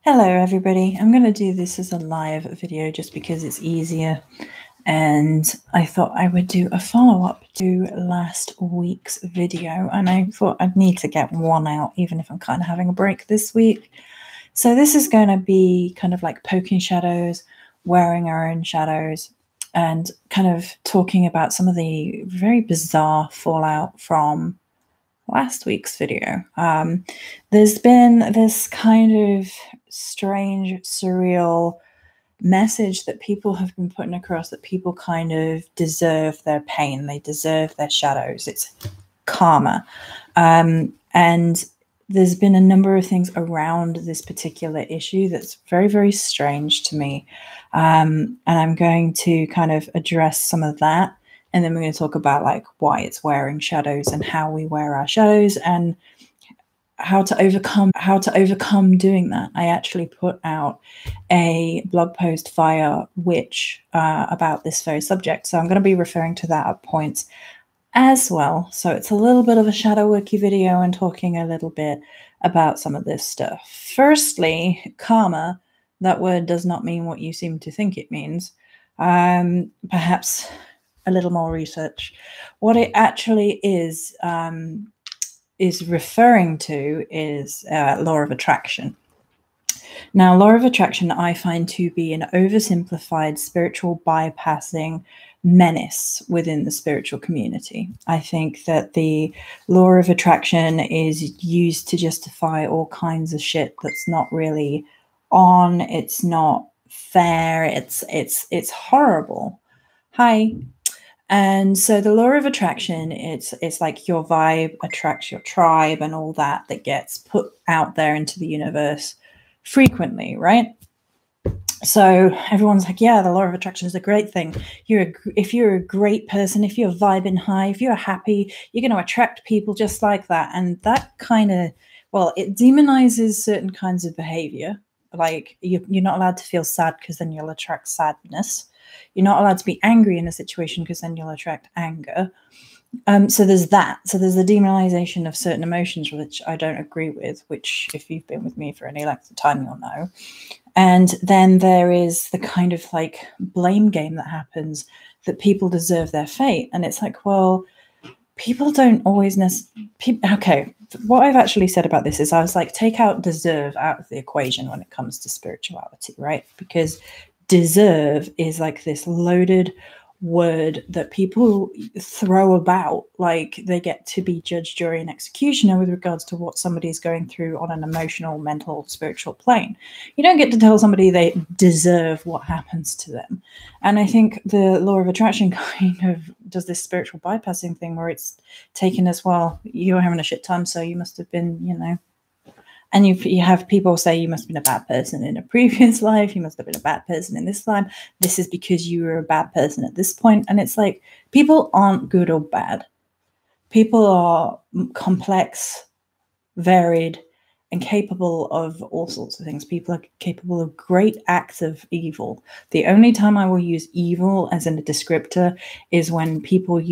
Hello everybody, I'm going to do this as a live video just because it's easier, and I thought I would do a follow-up to last week's video, and I thought I'd need to get one out even if I'm kind of having a break this week. So this is going to be kind of like poking shadows, wearing our own shadows, and kind of talking about some of the very bizarre fallout from last week's video. There's been this kind of strange, surreal message that people have been putting across that people kind of deserve their pain, they deserve their shadows. It's karma. And there's been a number of things around this particular issue that's very, very strange to me. And I'm going to kind of address some of that. And then we're going to talk about like why it's wearing shadows and how we wear our shadows and how to overcome doing that. I actually put out a blog post via Witch about this very subject. So I'm going to be referring to that at points as well. So it's a little bit of a shadow worky video and talking a little bit about some of this stuff. Firstly, karma, that word does not mean what you seem to think it means. Perhaps a little more research. What it actually is referring to is law of attraction. Now, law of attraction I find to be an oversimplified spiritual bypassing menace within the spiritual community. I think that the law of attraction is used to justify all kinds of shit that's not really on. It's not fair. It's horrible. Hi. And so the law of attraction, it's like your vibe attracts your tribe and all that gets put out there into the universe frequently, right? So everyone's like, yeah, the law of attraction is a great thing. If you're a great person, if you're vibing high, if you're happy, you're going to attract people just like that. And that kind of, well, it demonizes certain kinds of behavior. Like you're not allowed to feel sad because then you'll attract sadness. You're not allowed to be angry in a situation because then you'll attract anger. So there's that. So there's the demonization of certain emotions, which I don't agree with, which if you've been with me for any length of time, you'll know. And then there is the kind of like blame game that happens that people deserve their fate. And it's like, well, people don't always okay, what I've actually said about this is I was like, take out deserve out of the equation when it comes to spirituality, right? Because deserve is like this loaded word that people throw about like they get to be judge, jury, and executioner with regards to what somebody is going through on an emotional, mental, spiritual plane. You don't get to tell somebody they deserve what happens to them. And I think the law of attraction kind of does this spiritual bypassing thing where it's taken as, well, you're having a shit time, so you must have been, you know. And you have people say you must have been a bad person in a previous life. You must have been a bad person in this life. This is because you were a bad person at this point. And it's like, people aren't good or bad. People are complex, varied, and capable of all sorts of things. People are capable of great acts of evil. The only time I will use evil as in a descriptor is when people,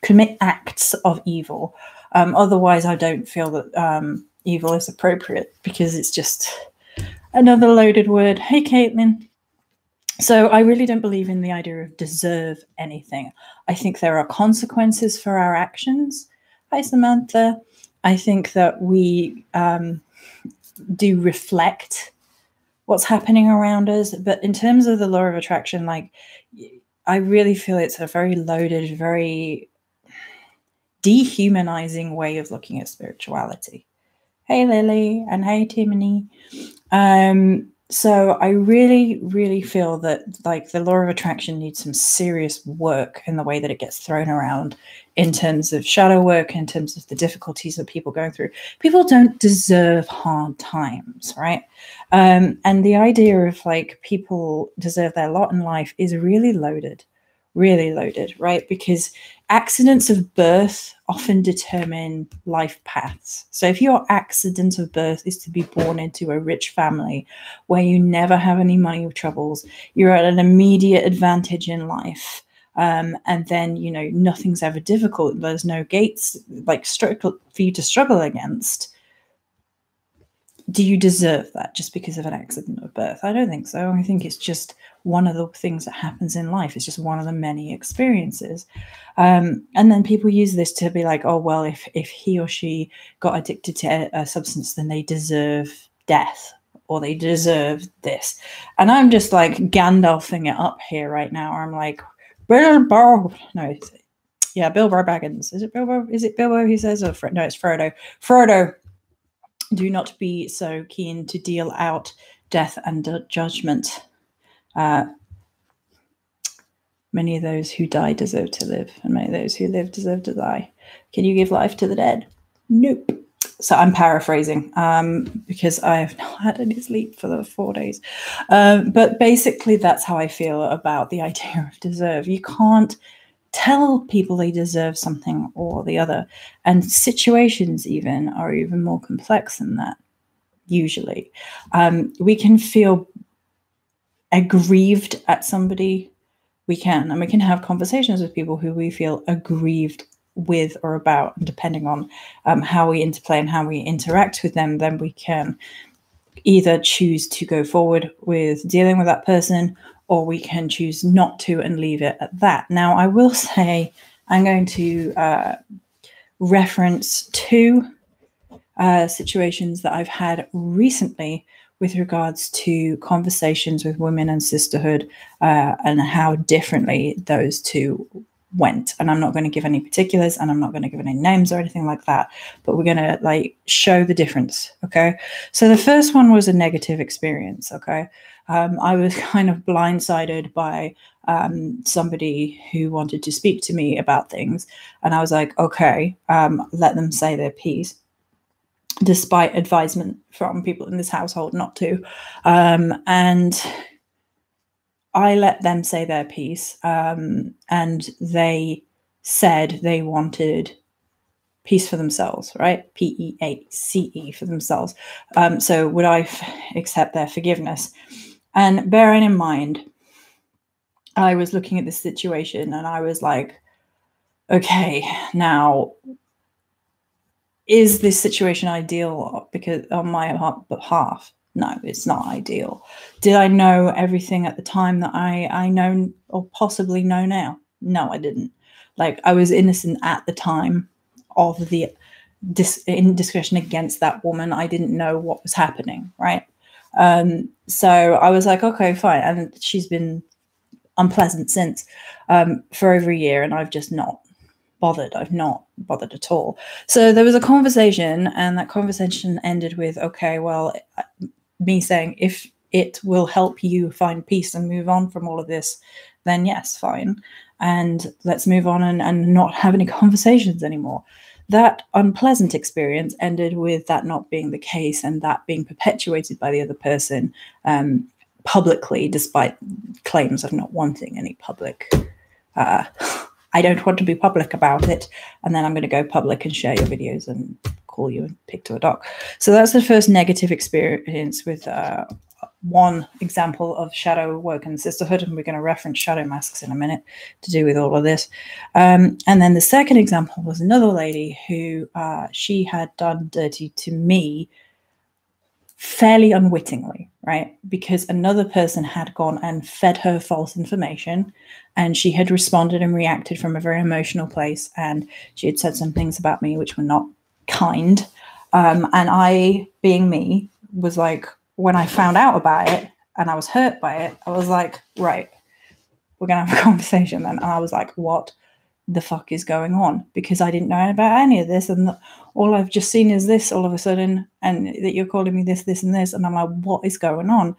commit acts of evil. Otherwise, I don't feel that evil is appropriate because it's just another loaded word. Hey, Caitlin. So I really don't believe in the idea of deserve anything. I think there are consequences for our actions. Hi, Samantha. I think that we do reflect what's happening around us. But in terms of the law of attraction, like, I really feel it's a very loaded, very dehumanizing way of looking at spirituality. Hey, Lily, and hey, Timony. So I really, really feel that like the law of attraction needs some serious work in the way that it gets thrown around in terms of shadow work, in terms of the difficulties that people go through. People don't deserve hard times, right? And the idea of like people deserve their lot in life is really loaded, right? Because accidents of birth often determine life paths. So if your accident of birth is to be born into a rich family where you never have any money troubles, you're at an immediate advantage in life. and then, you know, nothing's ever difficult, there's no gates like for you to struggle against, do you deserve that just because of an accident of birth? I don't think so. I think it's just one of the things that happens in life. It's just one of the many experiences. And then people use this to be like, oh, well, if he or she got addicted to a substance, then they deserve death, or they deserve this. And I'm just like Gandalfing it up here right now. I'm like, Bilbo. No, yeah, Bilbo Baggins. Is it Bilbo? Is it Bilbo? He says, no, it's Frodo. Frodo. Do not be so keen to deal out death and judgment. Many of those who die deserve to live, and many of those who live deserve to die. Can you give life to the dead? Nope. So I'm paraphrasing because I have not had any sleep for the 4 days. But basically, that's how I feel about the idea of deserve. You can't tell people they deserve something or the other. And situations even are even more complex than that, usually. We can feel aggrieved at somebody. We can have conversations with people who we feel aggrieved with or about, and depending on how we interplay and how we interact with them, then we can either choose to go forward with dealing with that person, or we can choose not to and leave it at that. Now, I will say I'm going to reference two situations that I've had recently with regards to conversations with women and sisterhood, and how differently those two went. And I'm not going to give any particulars, and I'm not going to give any names or anything like that, but we're going to like show the difference. Okay. So the first one was a negative experience. Okay. I was kind of blindsided by somebody who wanted to speak to me about things. And I was like, okay, let them say their piece, despite advisement from people in this household not to. And I let them say their piece, and they said they wanted peace for themselves, right? PEACE for themselves. So would I accept their forgiveness? And bearing in mind, I was looking at this situation and I was like, okay, now, is this situation ideal because on my behalf? No, it's not ideal. Did I know everything at the time that I know or possibly know now? No, I didn't. Like, I was innocent at the time of the indiscretion against that woman. I didn't know what was happening, right? So I was like, okay, fine. And she's been unpleasant since for over a year, and I've just not bothered. I've not bothered at all. So there was a conversation, and that conversation ended with, okay, well, me saying, if it will help you find peace and move on from all of this, then yes, fine. And let's move on and not have any conversations anymore. That unpleasant experience ended with that not being the case, and that being perpetuated by the other person publicly, despite claims of not wanting any public. I don't want to be public about it, and then I'm going to go public and share your videos and call you and pick to a doc. So that's the first negative experience with one example of shadow work and sisterhood, and we're going to reference shadow masks in a minute to do with all of this. And then the second example was another lady who she had done dirty to me fairly unwittingly, right? Because another person had gone and fed her false information, and she had responded and reacted from a very emotional place, and she had said some things about me which were not kind. And I, being me, was like, when I found out about it and I was hurt by it, I was like, right, we're going to have a conversation then. And I was like, what the fuck is going on? Because I didn't know about any of this, and all I've just seen is this all of a sudden, and that you're calling me this, this, and this. And I'm like, what is going on?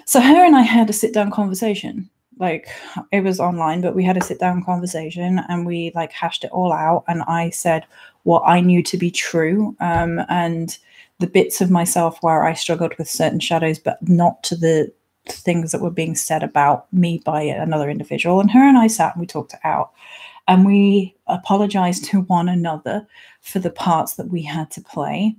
So her and I had a sit down conversation. Like, it was online, but we had a sit down conversation, and we like hashed it all out. And I said what I knew to be true, and the bits of myself where I struggled with certain shadows, but not to the things that were being said about me by another individual. And her and I sat and we talked it out, and we apologized to one another for the parts that we had to play.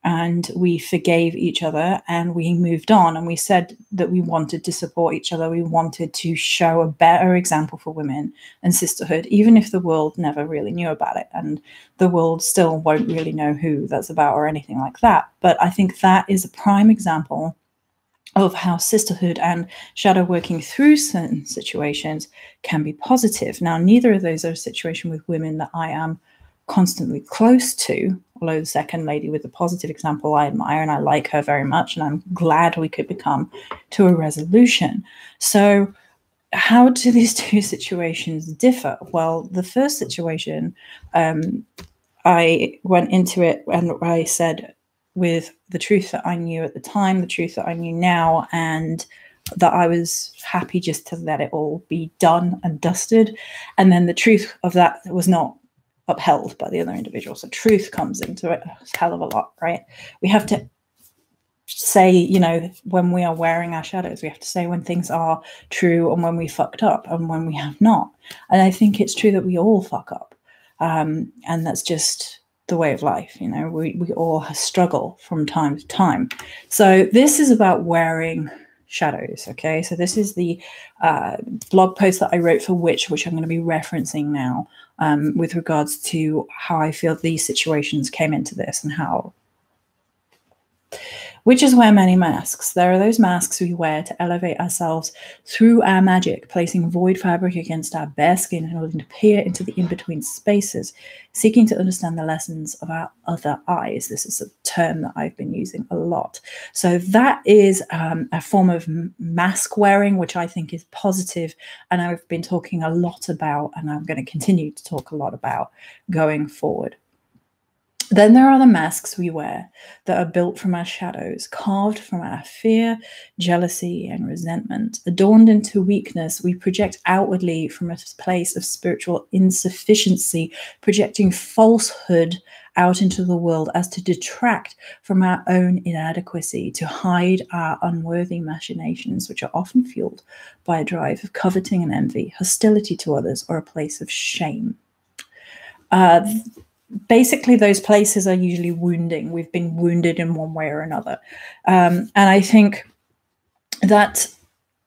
and we forgave each other and we moved on, and we said that we wanted to support each other. We wanted to show a better example for women and sisterhood, even if the world never really knew about it, and the world still won't really know who that's about or anything like that. But I think that is a prime example of how sisterhood and shadow working through certain situations can be positive. Now, neither of those are a situation with women that I am constantly close to, although the second lady with the positive example I admire and I like her very much, and I'm glad we could come to a resolution. So how do these two situations differ? Well, the first situation, I went into it and I said, with the truth that I knew at the time, the truth that I knew now, and that I was happy just to let it all be done and dusted. And then the truth of that was not upheld by the other individual. So truth comes into it a hell of a lot, right? We have to say, when we are wearing our shadows, we have to say when things are true and when we fucked up and when we have not. And I think it's true that we all fuck up. And that's just the way of life. We all struggle from time to time. So this is about wearing shadows. Okay, so this is the blog post that I wrote for which I'm going to be referencing now, with regards to how I feel these situations came into this and how. Witches wear many masks. There are those masks we wear to elevate ourselves through our magic, placing void fabric against our bare skin in order to peer into the in-between spaces, seeking to understand the lessons of our other eyes. This is a term that I've been using a lot. So that is a form of mask wearing, which I think is positive, and I've been talking a lot about, and I'm going to continue to talk a lot about going forward. Then there are the masks we wear that are built from our shadows, carved from our fear, jealousy, and resentment. Adorned into weakness, we project outwardly from a place of spiritual insufficiency, projecting falsehood out into the world as to detract from our own inadequacy, to hide our unworthy machinations, which are often fueled by a drive of coveting and envy, hostility to others, or a place of shame. Basically, those places are usually wounding. We've been wounded in one way or another. And I think that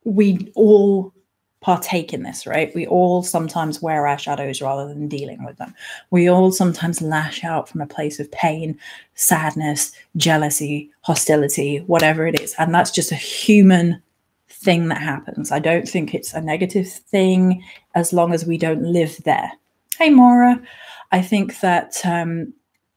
we all partake in this, right? We all sometimes wear our shadows rather than dealing with them. We all sometimes lash out from a place of pain, sadness, jealousy, hostility, whatever it is. And that's just a human thing that happens. I don't think it's a negative thing as long as we don't live there. Hey, Maura. I think that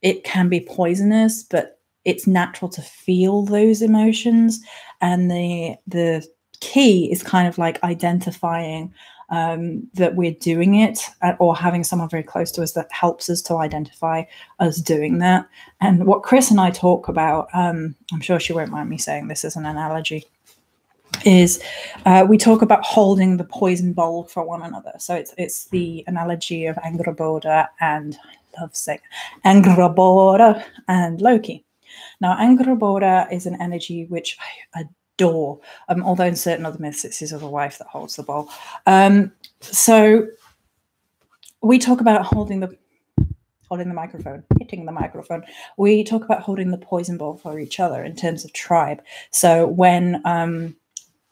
it can be poisonous, but it's natural to feel those emotions. And the key is kind of like identifying that we're doing it, or having someone very close to us that helps us to identify us doing that. And what Chris and I talk about, I'm sure she won't mind me saying this as an analogy, is we talk about holding the poison bowl for one another. So it's the analogy of Angrboda and, I love saying Angrboda and Loki. Now, Angrboda is an energy which I adore, although in certain other myths it is of a wife that holds the bowl. So we talk about holding the microphone, hitting the microphone. We talk about holding the poison bowl for each other in terms of tribe. So when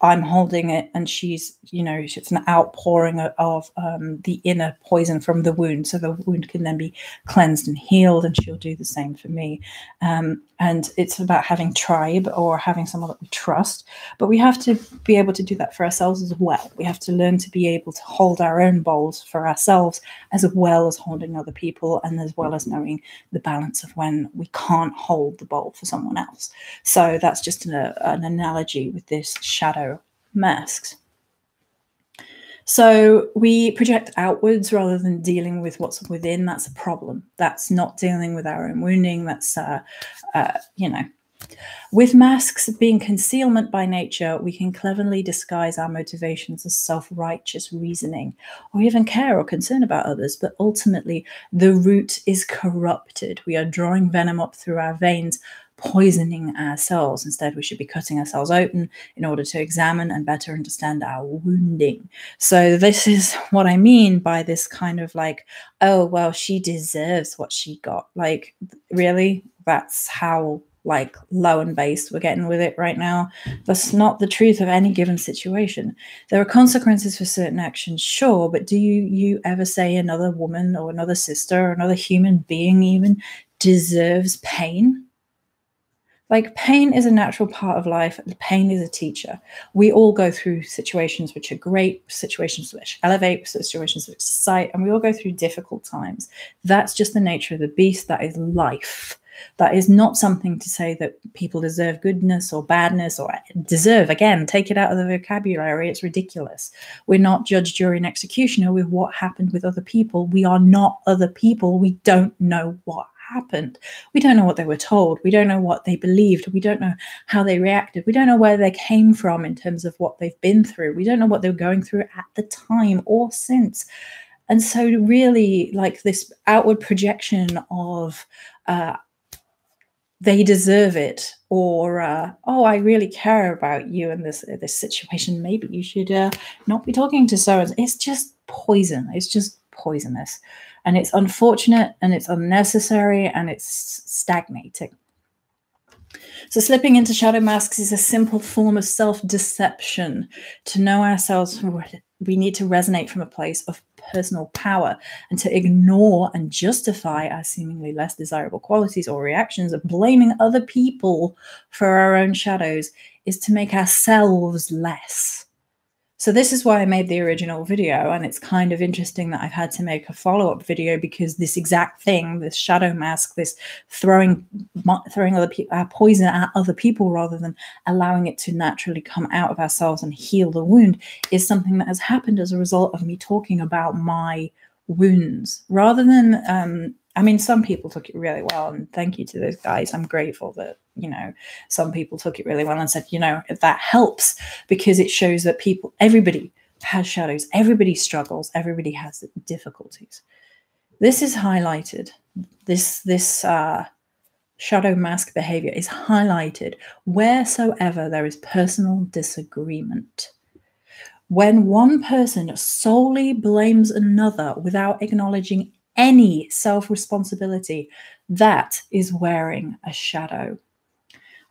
I'm holding it and she's, it's an outpouring of the inner poison from the wound. So the wound can then be cleansed and healed, and she'll do the same for me. And it's about having tribe, or having someone that we trust. But we have to be able to do that for ourselves as well. We have to learn to be able to hold our own bowls for ourselves, as well as holding other people, and as well as knowing the balance of when we can't hold the bowl for someone else. So that's just an analogy with this shadow masks. So we project outwards rather than dealing with what's within. That's a problem. That's not dealing with our own wounding. That's, With masks being concealment by nature, we can cleverly disguise our motivations as self-righteous reasoning, or even care or concern about others. But ultimately, the root is corrupted. We are drawing venom up through our veins, poisoning ourselves. Instead, we should be cutting ourselves open in order to examine and better understand our wounding. So this is what I mean by this kind of like, oh, well, she deserves what she got. Like, really? That's how like low and based we're getting with it right now. That's not the truth of any given situation. There are consequences for certain actions, sure, but do you ever say another woman or another sister or another human being even deserves pain? Like, pain is a natural part of life. Pain is a teacher. We all go through situations which are great, situations which elevate, situations which excite, and we all go through difficult times. That's just the nature of the beast. That is life. That is not something to say that people deserve goodness or badness or deserve. Again, take it out of the vocabulary. It's ridiculous. We're not judge, jury, and executioner with what happened with other people. We are not other people. We don't know what happened. We don't know what they were told. We don't know what they believed. We don't know how they reacted. We don't know where they came from in terms of what they've been through. We don't know what they were going through at the time or since. And so really, like, this outward projection of they deserve it, or oh, I really care about you in this situation, maybe you should not be talking to so and so. It's just poison. It's just poisonous. And it's unfortunate, and it's unnecessary, and it's stagnating. So slipping into shadow masks is a simple form of self-deception. To know ourselves, we need to resonate from a place of personal power, and to ignore and justify our seemingly less desirable qualities or reactions of blaming other people for our own shadows is to make ourselves less. So this is why I made the original video, and it's kind of interesting that I've had to make a follow-up video, because this exact thing, this shadow mask, this throwing other our poison at other people rather than allowing it to naturally come out of ourselves and heal the wound, is something that has happened as a result of me talking about my wounds rather than I mean, some people took it really well, and thank you to those guys. I'm grateful that, you know, some people took it really well and said, you know, that helps, because it shows that everybody has shadows, everybody struggles, everybody has difficulties. This is highlighted. This shadow mask behavior is highlighted wheresoever there is personal disagreement. When one person solely blames another without acknowledging any self-responsibility, that is wearing a shadow.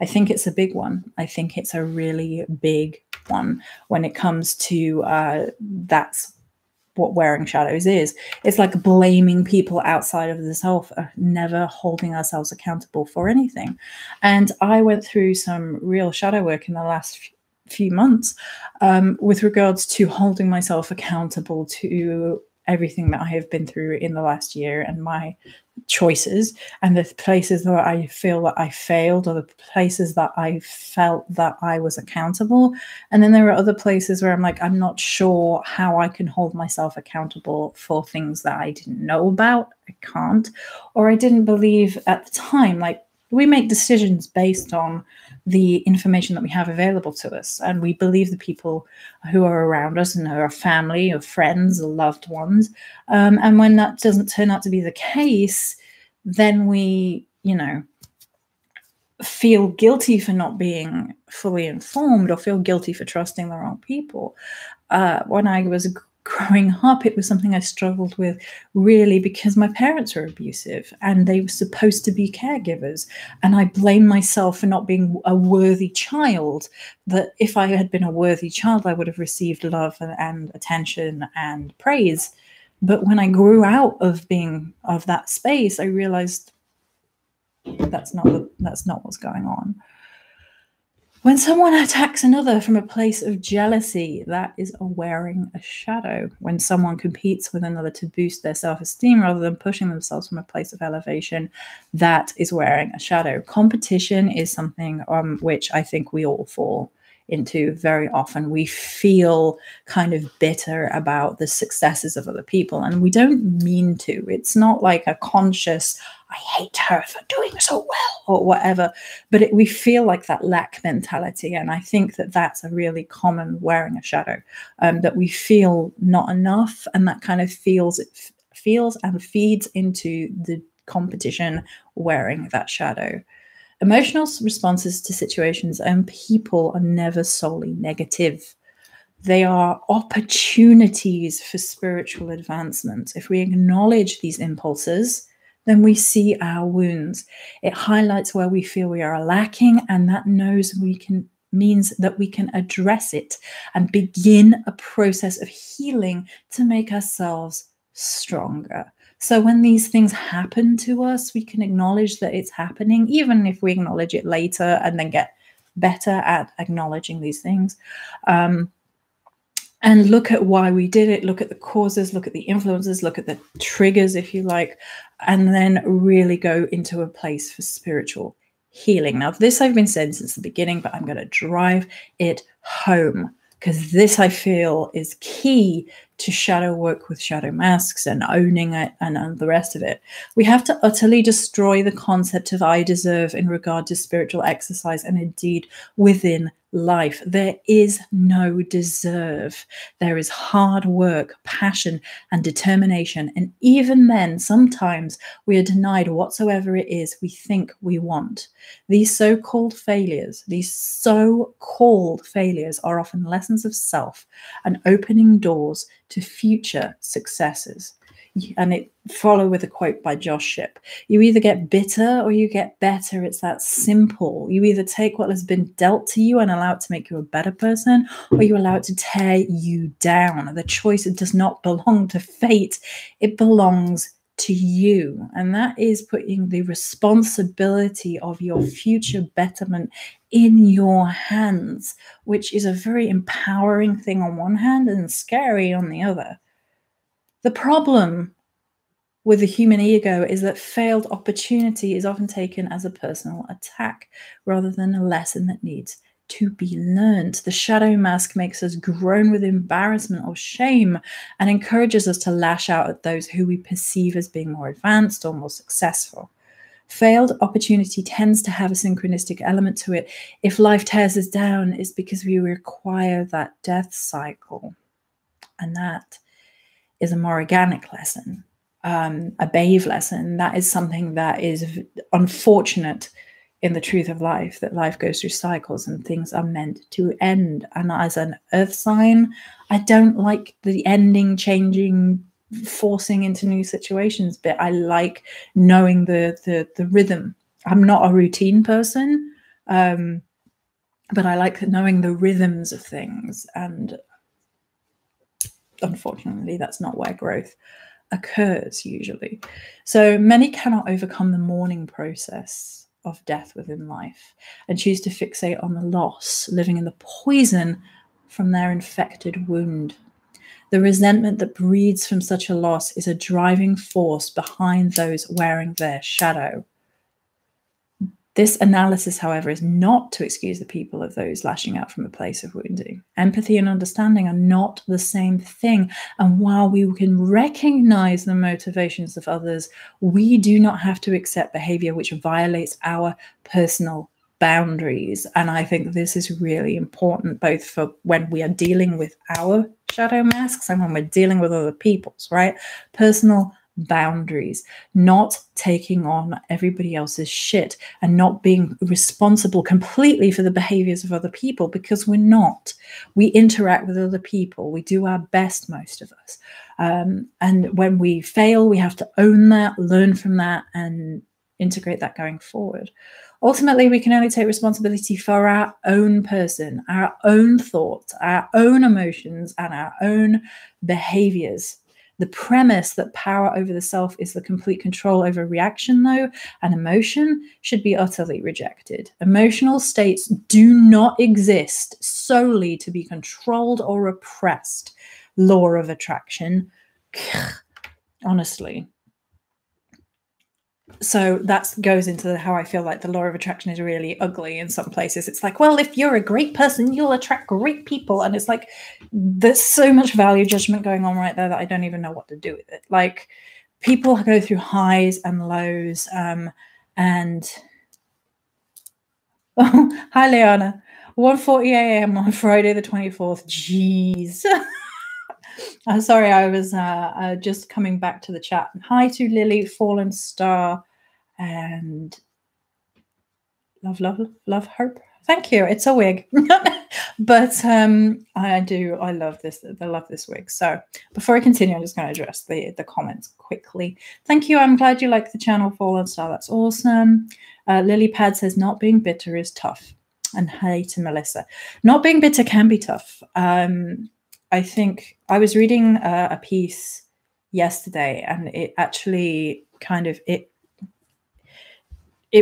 I think it's a big one. I think it's a really big one when it comes to that's what wearing shadows is. It's like blaming people outside of the self, never holding ourselves accountable for anything. And I went through some real shadow work in the last few months with regards to holding myself accountable to everything that I have been through in the last year, and my choices, and the places that I feel that I failed, or the places that I felt that I was accountable. And then there are other places where I'm like, I'm not sure how I can hold myself accountable for things that I didn't know about. I can't, or I didn't believe at the time. Like, we make decisions based on the information that we have available to us, and we believe the people who are around us and our family or friends or loved ones. And when that doesn't turn out to be the case, then we, you know, feel guilty for not being fully informed, or feel guilty for trusting the wrong people. When I was growing up, it was something I struggled with, really, because my parents were abusive and they were supposed to be caregivers. And I blame myself for not being a worthy child, that if I had been a worthy child, I would have received love and attention and praise. But when I grew out of that space, I realized that's not what's going on. When someone attacks another from a place of jealousy, that is wearing a shadow. When someone competes with another to boost their self-esteem rather than pushing themselves from a place of elevation, that is wearing a shadow. Competition is something which I think we all fall into very often. We feel kind of bitter about the successes of other people, and we don't mean to. It's not like a conscious, I hate her for doing so well or whatever, but we feel like that lack mentality. And I think that that's a really common wearing a shadow, that we feel not enough, and that kind of feels and feeds into the competition wearing that shadow. Emotional responses to situations and people are never solely negative. They are opportunities for spiritual advancement. If we acknowledge these impulses, then we see our wounds. It highlights where we feel we are lacking, and that means that we can address it and begin a process of healing to make ourselves stronger. So when these things happen to us, we can acknowledge that it's happening, even if we acknowledge it later and then get better at acknowledging these things. And look at why we did it, look at the causes, look at the influences, look at the triggers, if you like, and then really go into a place for spiritual healing. Now, this I've been saying since the beginning, but I'm going to drive it home, because this I feel is key to shadow work with shadow masks and owning it and the rest of it. We have to utterly destroy the concept of I deserve in regard to spiritual exercise and indeed within life. There is no deserve. There is hard work, passion, and determination. And even then, sometimes we are denied whatsoever it is we think we want. These so-called failures are often lessons of self and opening doors to future successes. And it follow with a quote by Josh Shipp. You either get bitter or you get better. It's that simple. You either take what has been dealt to you and allow it to make you a better person, or you allow it to tear you down. The choice, it does not belong to fate. It belongs to you. And that is putting the responsibility of your future betterment in your hands, which is a very empowering thing on one hand and scary on the other. The problem with the human ego is that failed opportunity is often taken as a personal attack rather than a lesson that needs to be learned. The shadow mask makes us groan with embarrassment or shame and encourages us to lash out at those who we perceive as being more advanced or more successful. Failed opportunity tends to have a synchronistic element to it. If life tears us down, it's because we require that death cycle. And that is a more organic lesson, a Bave lesson. That is something that is unfortunate in the truth of life, that life goes through cycles and things are meant to end. And as an earth sign, I don't like the ending, changing, forcing into new situations, but I like knowing the rhythm. I'm not a routine person, but I like knowing the rhythms of things. And unfortunately, that's not where growth occurs usually. So many cannot overcome the mourning process of death within life and choose to fixate on the loss, living in the poison from their infected wound. The resentment that breeds from such a loss is a driving force behind those wearing their shadow. This analysis, however, is not to excuse the people of those lashing out from a place of wounding. Empathy and understanding are not the same thing. And while we can recognize the motivations of others, we do not have to accept behavior which violates our personal boundaries. And I think this is really important, both for when we are dealing with our shadow masks and when we're dealing with other people's, right? Personal boundaries, not taking on everybody else's shit and not being responsible completely for the behaviors of other people, because we're not. We interact with other people. We do our best, most of us. And when we fail, we have to own that, learn from that, and integrate that going forward. Ultimately, we can only take responsibility for our own person, our own thoughts, our own emotions, and our own behaviors. The premise that power over the self is the complete control over reaction, though, and emotion should be utterly rejected. Emotional states do not exist solely to be controlled or repressed. Law of attraction. Honestly. So that goes into how I feel like the law of attraction is really ugly in some places. It's like, well, if you're a great person, you'll attract great people. And it's like, there's so much value judgment going on right there that I don't even know what to do with it. Like, people go through highs and lows. And oh, hi, Liana. 1:40 a.m. on Friday the 24th. Jeez. I'm sorry, I was just coming back to the chat. Hi to Lily, Fallen Star, and love, hope. Thank you. It's a wig. But I love this. I love this wig. So before I continue, I'm just going to address the comments quickly. Thank you. I'm glad you like the channel, Fallen Star. That's awesome. Lilypad says not being bitter is tough. And hey to Melissa. Not being bitter can be tough. I think I was reading a piece yesterday, and it actually kind of it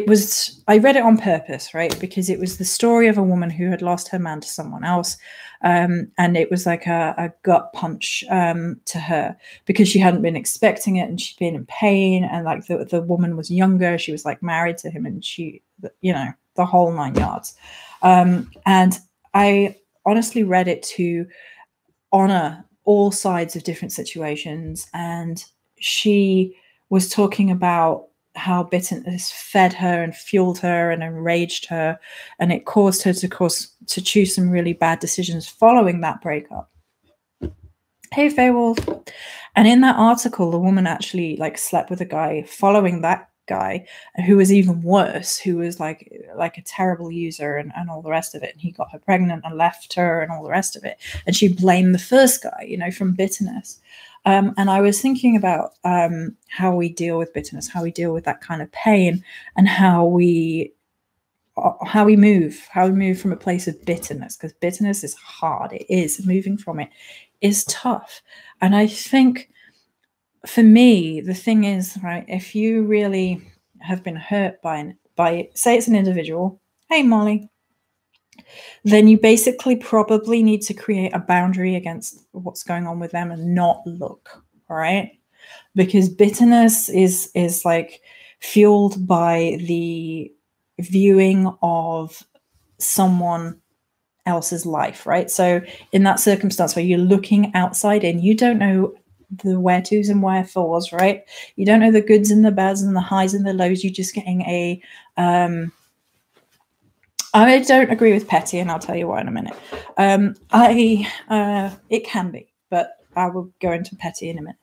was, I read it on purpose, right? Because it was the story of a woman who had lost her man to someone else. And it was like a gut punch to her, because she hadn't been expecting it, and she'd been in pain. And like the woman was younger. She was like married to him, and she, you know, the whole 9 yards. And I honestly read it to honor all sides of different situations. And she was talking about how bitterness fed her and fueled her and enraged her, and it caused her to choose some really bad decisions following that breakup. Hey, Faywolf. And in that article, the woman actually like slept with a guy following that guy, who was even worse, who was like a terrible user and all the rest of it. And he got her pregnant and left her and all the rest of it. And she blamed the first guy, you know, from bitterness. And I was thinking about how we deal with bitterness, how we deal with that kind of pain, and how we move from a place of bitterness, because bitterness is hard. It is. Moving from it is tough. And I think for me, the thing is, right, if you really have been hurt by say it's an individual, hey, Molly, then you basically probably need to create a boundary against what's going on with them and not look, all right? Because bitterness is like fueled by the viewing of someone else's life, right? So in that circumstance where you're looking outside in, you don't know the where-tos and wherefores, right? You don't know the goods and the bads and the highs and the lows. You're just getting a I don't agree with petty, and I'll tell you why in a minute. It can be, but I will go into petty in a minute.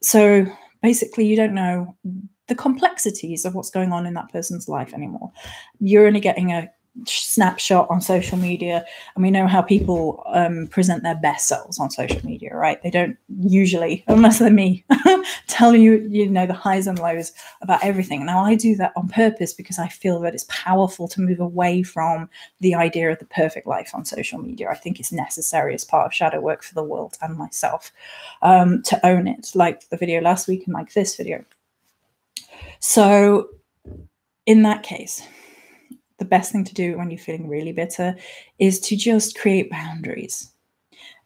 So basically, you don't know the complexities of what's going on in that person's life anymore. You're only getting a snapshot on social media, and we know how people present their best selves on social media, right? They don't usually, unless they're me, tell you, you know, the highs and lows about everything. Now, I do that on purpose because I feel that it's powerful to move away from the idea of the perfect life on social media. I think it's necessary as part of shadow work for the world and myself to own it, like the video last week and like this video. So in that case, the best thing to do when you're feeling really bitter is to just create boundaries.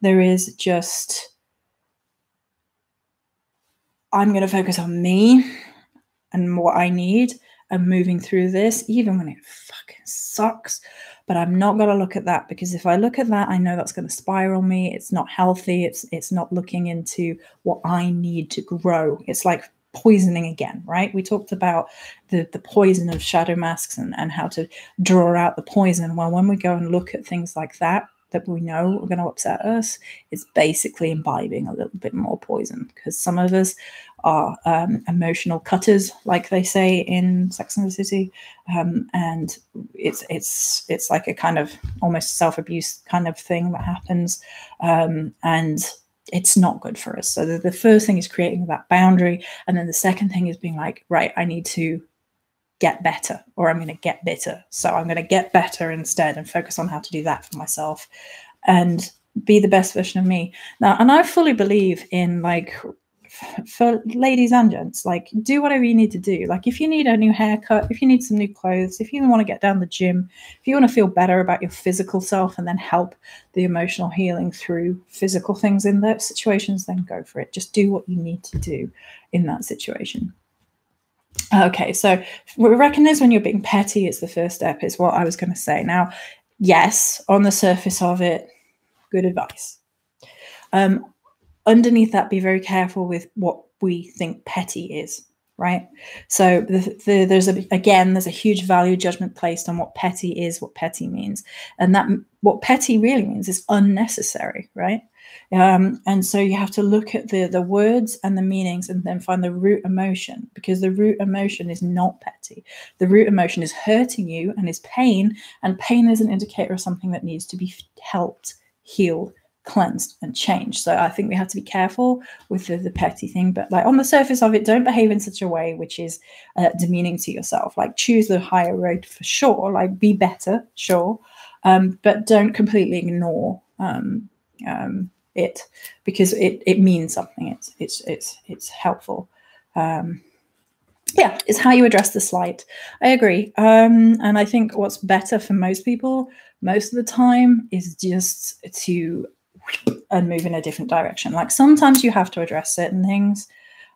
There is just, I'm going to focus on me and what I need and moving through this, even when it fucking sucks. But I'm not going to look at that, because if I look at that, I know that's going to spiral me. It's not healthy. It's not looking into what I need to grow. It's like poisoning again, right? We talked about the poison of shadow masks and how to draw out the poison. Well, when we go and look at things like that we know are going to upset us, it's basically imbibing a little bit more poison, because some of us are emotional cutters, like they say in Sex and the City, and it's like a kind of almost self-abuse kind of thing that happens, and it's not good for us. So the first thing is creating that boundary. And then the second thing is being like, right, I need to get better, or I'm going to get bitter. So I'm going to get better instead and focus on how to do that for myself and be the best version of me. Now, and I fully believe in, like, for ladies and gents, like, do whatever you need to do. Like, if you need a new haircut, if you need some new clothes, if you want to get down the gym, if you want to feel better about your physical self and then help the emotional healing through physical things in those situations, then go for it. Just do what you need to do in that situation. Okay, so we recognize when you're being petty is the first step, is what I was going to say. Now, yes, on the surface of it, good advice. Underneath that, be very careful with what we think petty is, right? So there's a huge value judgment placed on what petty is, what petty means. And that what petty really means is unnecessary, right? And so you have to look at the words and the meanings and then find the root emotion, because the root emotion is not petty. The root emotion is hurting you and is pain, and pain is an indicator of something that needs to be helped, healed, cleansed, and changed. So I think we have to be careful with the petty thing, but like on the surface of it, don't behave in such a way which is demeaning to yourself. Like choose the higher road for sure, like be better, sure, but don't completely ignore it, because it means something. It's helpful. Yeah, it's how you address the slight. I agree. And I think what's better for most people most of the time is just to and move in a different direction. Like sometimes you have to address certain things.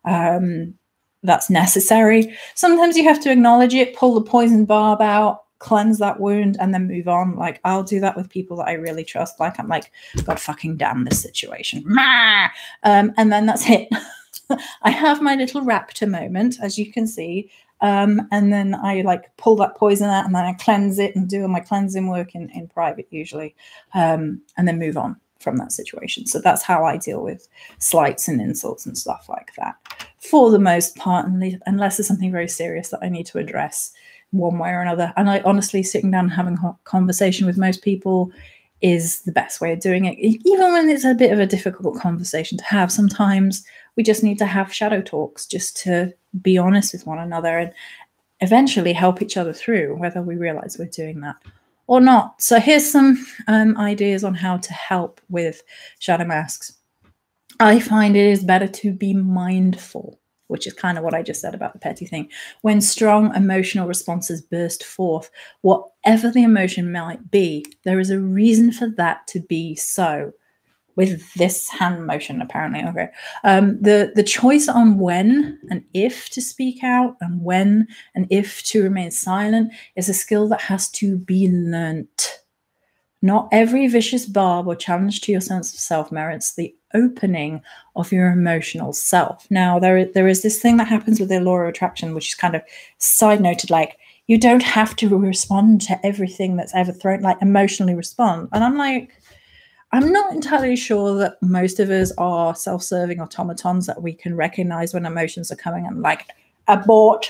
That's necessary. Sometimes you have to acknowledge it, pull the poison barb out, cleanse that wound, and then move on. Like I'll do that with people that I really trust. Like I'm like, God fucking damn this situation. And then that's it. I have my little raptor moment, as you can see. And then I like pull that poison out and then I cleanse it and do all my cleansing work in private usually, and then move on from that situation. So that's how I deal with slights and insults and stuff like that for the most part, unless there's something very serious that I need to address one way or another. And I honestly, sitting down and having a conversation with most people is the best way of doing it. Even when it's a bit of a difficult conversation to have, sometimes we just need to have shadow talks just to be honest with one another and eventually help each other through, whether we realize we're doing that or not. So here's some ideas on how to help with shadow masks. I find it is better to be mindful, which is kind of what I just said about the petty thing. When strong emotional responses burst forth, whatever the emotion might be, there is a reason for that to be so. With this hand motion, apparently. Okay. The choice on when and if to speak out and when and if to remain silent is a skill that has to be learnt. Not every vicious barb or challenge to your sense of self merits the opening of your emotional self. Now, there is this thing that happens with the law of attraction, which is kind of side noted, like, you don't have to respond to everything that's ever thrown, like emotionally respond. And I'm like, I'm not entirely sure that most of us are self-serving automatons that we can recognize when emotions are coming and like abort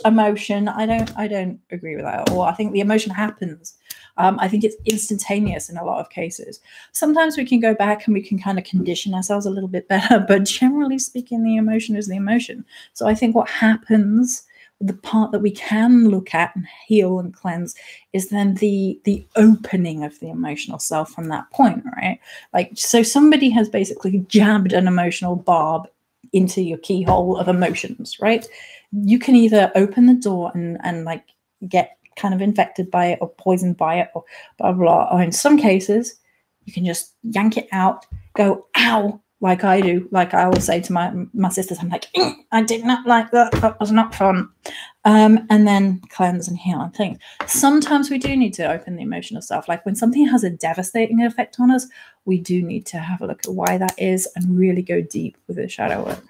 emotion. I don't agree with that at all. I think the emotion happens. I think it's instantaneous in a lot of cases. Sometimes we can go back and we can kind of condition ourselves a little bit better, but generally speaking, the emotion is the emotion. So I think what happens, the part that we can look at and heal and cleanse, is then the opening of the emotional self from that point, right? Like, so somebody has basically jabbed an emotional barb into your keyhole of emotions, right? You can either open the door and like get kind of infected by it or poisoned by it or blah, blah, or in some cases, you can just yank it out, go, ow, like I do. Like I always say to my sisters, I'm like, I did not like that. That was not fun. And then cleanse and heal and things. Sometimes we do need to open the emotional self. Like when something has a devastating effect on us, we do need to have a look at why that is and really go deep with the shadow work.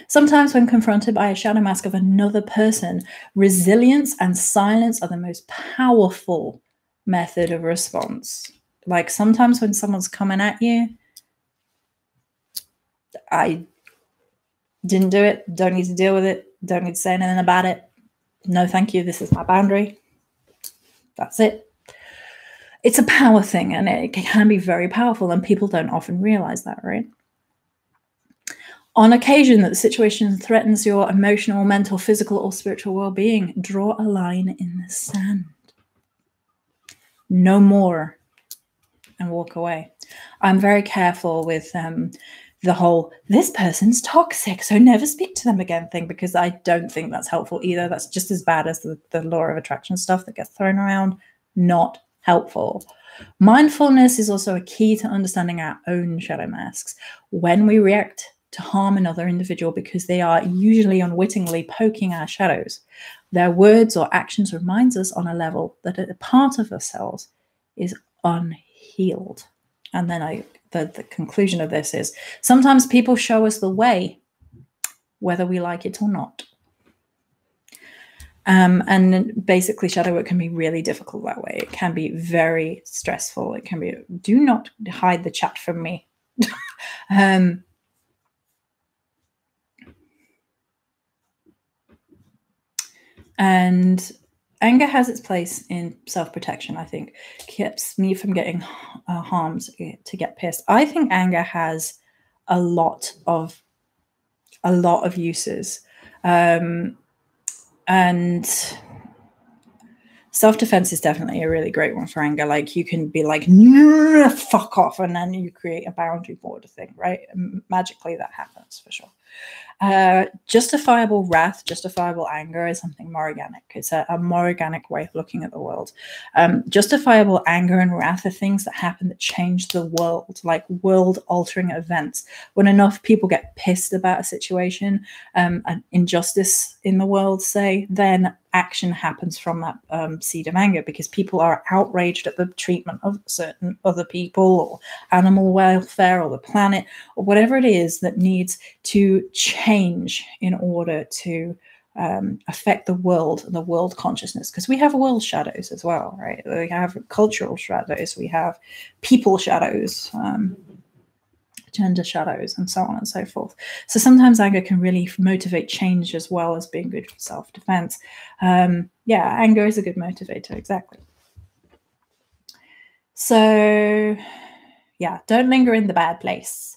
Sometimes when confronted by a shadow mask of another person, resilience and silence are the most powerful method of response. Like sometimes when someone's coming at you, I didn't do it, don't need to deal with it, don't need to say anything about it. No, thank you. This is my boundary. That's it. It's a power thing and it can be very powerful and people don't often realize that, right? On occasion that the situation threatens your emotional, mental, physical, or spiritual well-being, draw a line in the sand. No more and walk away. I'm very careful with the whole, this person's toxic, so never speak to them again thing, because I don't think that's helpful either. That's just as bad as the law of attraction stuff that gets thrown around. Not helpful. Mindfulness is also a key to understanding our own shadow masks. When we react to harm another individual because they are usually unwittingly poking our shadows, their words or actions reminds us on a level that a part of ourselves is unhealed. And then the conclusion of this is sometimes people show us the way, whether we like it or not. And basically shadow work can be really difficult that way. It can be very stressful. It can be, do not hide the chat from me. And anger has its place in self-protection, I think. Keeps me from getting harmed to get pissed. I think anger has a lot of uses. And self-defense is definitely a really great one for anger. Like you can be like, fuck off, and then you create a boundary border thing, right? And magically that happens for sure. Justifiable wrath, justifiable anger is something more organic. It's a more organic way of looking at the world. Justifiable anger and wrath are things that happen that change the world, like world-altering events. When enough people get pissed about a situation, an injustice in the world, say, then action happens from that seed of anger, because people are outraged at the treatment of certain other people or animal welfare or the planet or whatever it is that needs to change in order to affect the world and the world consciousness. Because we have world shadows as well, right? We have cultural shadows, we have people shadows, gender shadows, and so on and so forth. So sometimes anger can really motivate change as well as being good for self-defense. Yeah, anger is a good motivator, exactly. So yeah, don't linger in the bad place.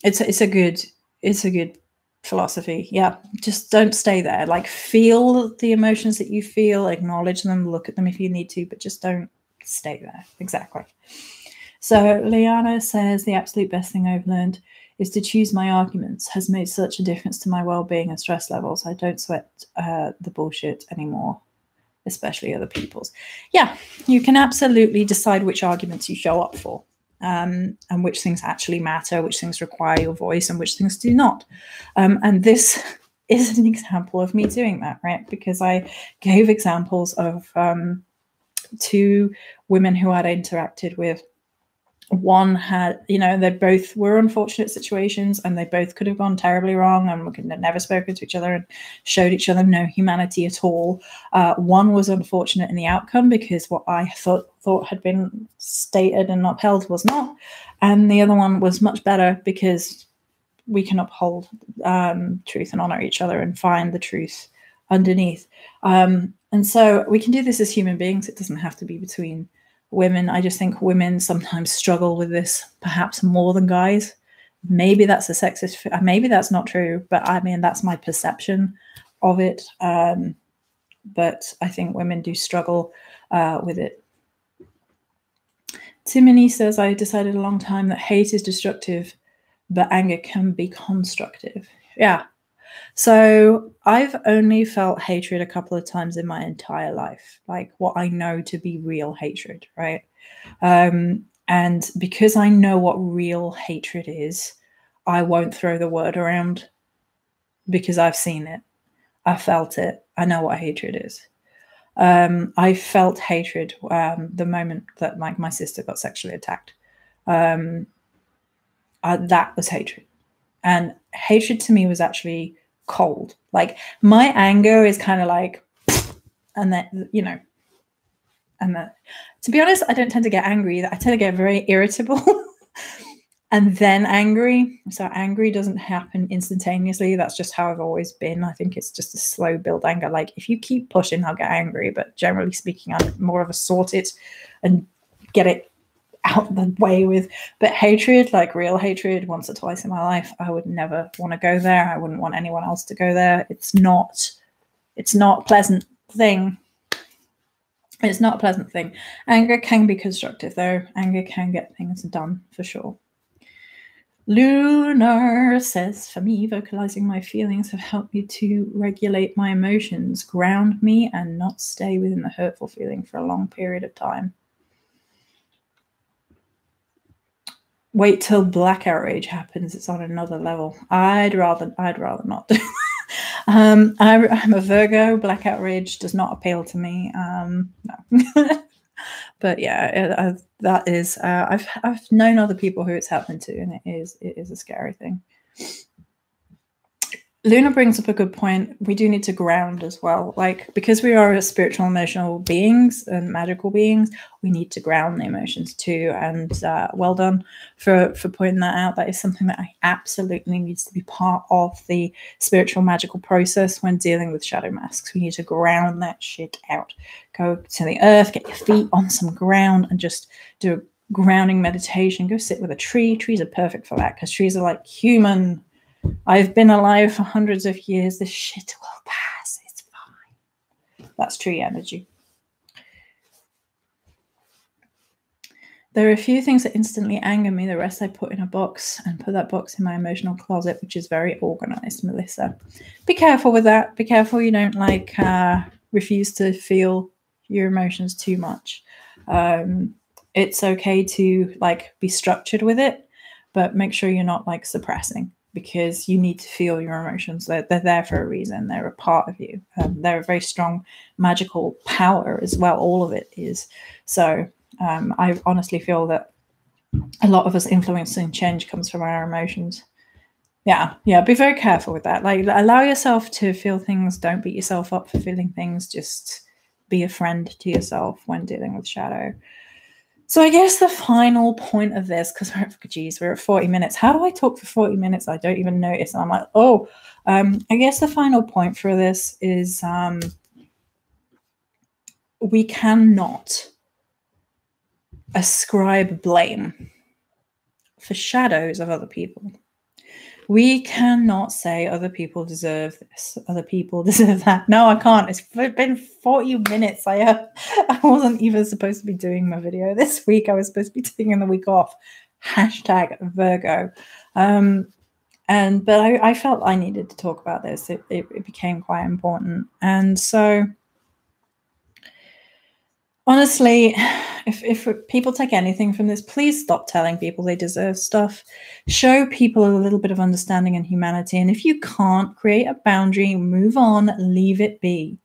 It's a good philosophy. Yeah, just don't stay there. Like, feel the emotions that you feel, acknowledge them, look at them if you need to, but just don't stay there. Exactly. So Liana says, the absolute best thing I've learned is to choose my arguments. Has made such a difference to my well-being and stress levels. I don't sweat the bullshit anymore, especially other people's. Yeah, you can absolutely decide which arguments you show up for, and which things actually matter, which things require your voice, and which things do not. And this is an example of me doing that, right? Because I gave examples of two women who I'd interacted with. One had, they both were unfortunate situations, and they both could have gone terribly wrong, and we could have never spoken to each other and showed each other no humanity at all. One was unfortunate in the outcome because what I thought had been stated and upheld was not, and the other one was much better because we can uphold truth and honor each other and find the truth underneath. And so we can do this as human beings. It doesn't have to be between women. I just think women sometimes struggle with this perhaps more than guys. Maybe that's a sexist, maybe that's not true, but I mean, that's my perception of it. But I think women do struggle with it. Timony says, I decided a long time that hate is destructive, but anger can be constructive. Yeah. So I've only felt hatred a couple of times in my entire life, like what I know to be real hatred, right? And because I know what real hatred is, I won't throw the word around, because I've seen it. I felt it. I know what hatred is. I felt hatred the moment that my sister got sexually attacked. That was hatred. And hatred to me was actually cold. Like, my anger is kind of like, and then, and that, to be honest, I don't tend to get angry. I tend to get very irritable and then angry. So angry doesn't happen instantaneously. That's just how I've always been. I think it's just a slow build anger. Like, if you keep pushing, I'll get angry. But generally speaking, I'm more of a sort it and get it out the way with. But hatred, like real hatred, once or twice in my life, I would never want to go there. I wouldn't want anyone else to go there. It's not a pleasant thing. It's not a pleasant thing. Anger can be constructive, though. Anger can get things done, for sure. Lunar says, for me, vocalizing my feelings have helped me to regulate my emotions, ground me, and not stay within the hurtful feeling for a long period of time. Wait till blackout rage happens. It's on another level. I'd rather not do. I'm a Virgo. Blackout rage does not appeal to me. No. But yeah, that is. I've known other people who it's happened to, and it is a scary thing. Luna brings up a good point. We do need to ground as well. Like, because we are spiritual, emotional beings and magical beings, we need to ground the emotions too. And well done for pointing that out. That is something that absolutely needs to be part of the spiritual, magical process when dealing with shadow masks. We need to ground that shit out. Go to the earth, get your feet on some ground, and just do a grounding meditation. Go sit with a tree. Trees are perfect for that, because trees are like human. I've been alive for hundreds of years. This shit will pass. It's fine. That's tree energy. There are a few things that instantly anger me. The rest I put in a box and put that box in my emotional closet, which is very organized, Melissa. Be careful with that. Be careful you don't like refuse to feel your emotions too much. It's okay to like be structured with it, but make sure you're not like suppressing, because you need to feel your emotions. They're there for a reason. They're a part of you. They're a very strong magical power as well. All of it is. So I honestly feel that a lot of us influencing change comes from our emotions. Yeah, be very careful with that. Like, allow yourself to feel things. Don't beat yourself up for feeling things. Just be a friend to yourself when dealing with shadow. So I guess the final point of this, because we're at 40 minutes. How do I talk for 40 minutes? I don't even notice. And I'm like, I guess the final point for this is we cannot ascribe blame for shadows of other people. We cannot say other people deserve this, other people deserve that. No, I can't. It's been 40 minutes. I wasn't even supposed to be doing my video this week. I was supposed to be taking the week off. #Virgo. But I felt I needed to talk about this. It became quite important. And so, honestly, if people take anything from this, please stop telling people they deserve stuff. Show people a little bit of understanding and humanity. And if you can't, create a boundary, move on, leave it be.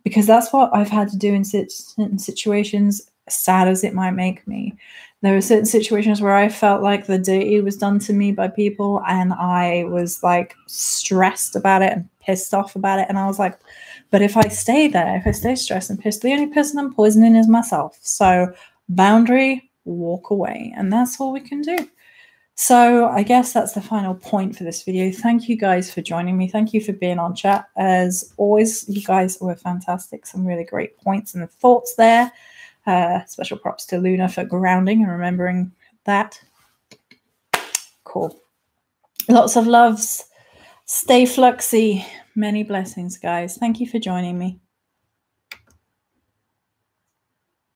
Because that's what I've had to do in certain situations, sad as it might make me. There were certain situations where I felt like the dirty was done to me by people, and I was like stressed about it and pissed off about it. And I was like, but if I stay there, if I stay stressed and pissed, the only person I'm poisoning is myself. So boundary, walk away. And that's all we can do. So I guess that's the final point for this video. Thank you guys for joining me. Thank you for being on chat. As always, you guys were fantastic. Some really great points and thoughts there. Special props to Luna for grounding and remembering that. Cool. Lots of loves. Stay fluxy. Many blessings, guys. Thank you for joining me.